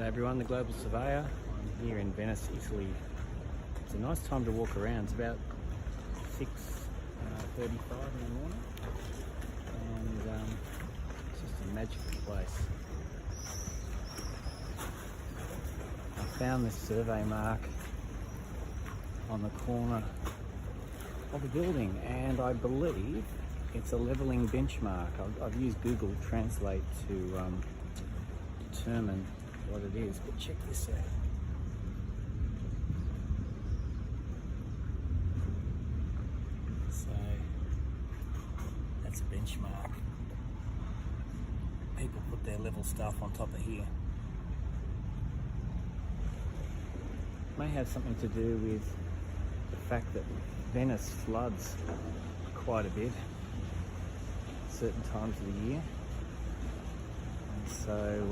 G'day everyone, the Global Surveyor. I'm here in Venice, Italy. It's a nice time to walk around. It's about 6:35 in the morning, and it's just a magical place. I found this survey mark on the corner of a building, and I believe it's a levelling benchmark. I've used Google Translate to determine what it is, but check this out. So that's a benchmark. People put their level stuff on top of here. May have something to do with the fact that Venice floods quite a bit at certain times of the year, and so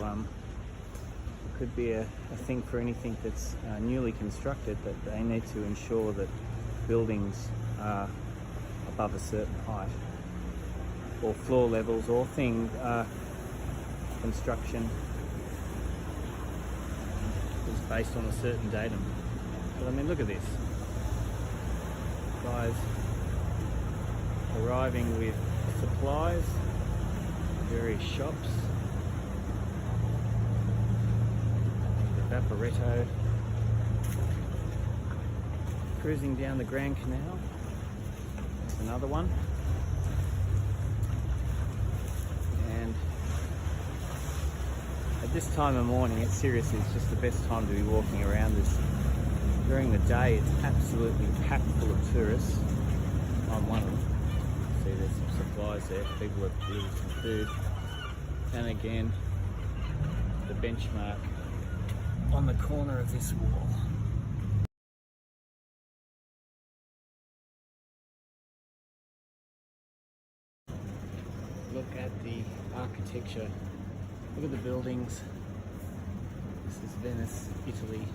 it could be a thing for anything that's newly constructed, that they need to ensure that buildings are above a certain height, or floor levels, or construction is based on a certain datum. But I mean, look at this. Guys arriving with supplies, various shops, Vaporetto, cruising down the Grand Canal. There's another one. And at this time of morning, it's just the best time to be walking around this. During the day, it's absolutely packed full of tourists. I'm one of them. See, there's some supplies there. People have delivered some food. And again, the benchmark on the corner of this wall. Look at the architecture. Look at the buildings. This is Venice, Italy.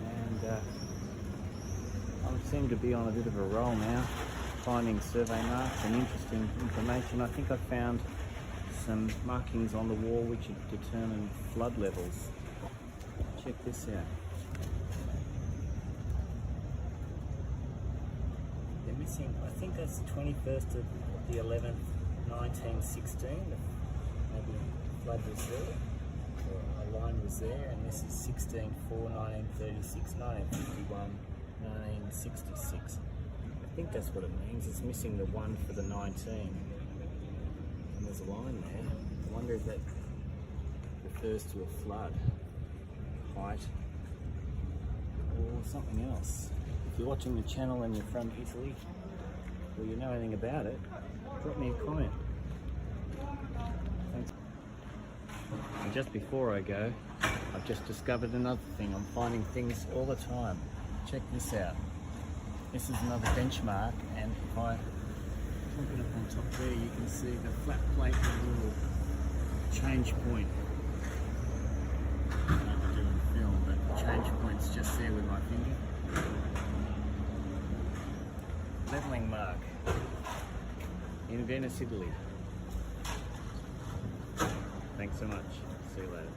And I seem to be on a bit of a roll now, finding survey marks and interesting information. I think I found some markings on the wall which determine flood levels. Check this out. They're missing, I think that's the 21st of the 11th, 1916. Maybe flood was there, or a line was there, and this is 16/4, 1936, 1951, 1966. I think that's what it means. It's missing the 1 for the 19. And there's a line there. I wonder if that refers to a flood height or something else. If you're watching the channel and you're from Italy, or you know anything about it, drop me a comment. Thanks. And just before I go, I've just discovered another thing. I'm finding things all the time. Check this out. This is another benchmark, and if I look it up on top there, you can see the flat plate and a little change point. Change points just there with my finger. Levelling mark in Venice, Italy. Thanks so much. See you later.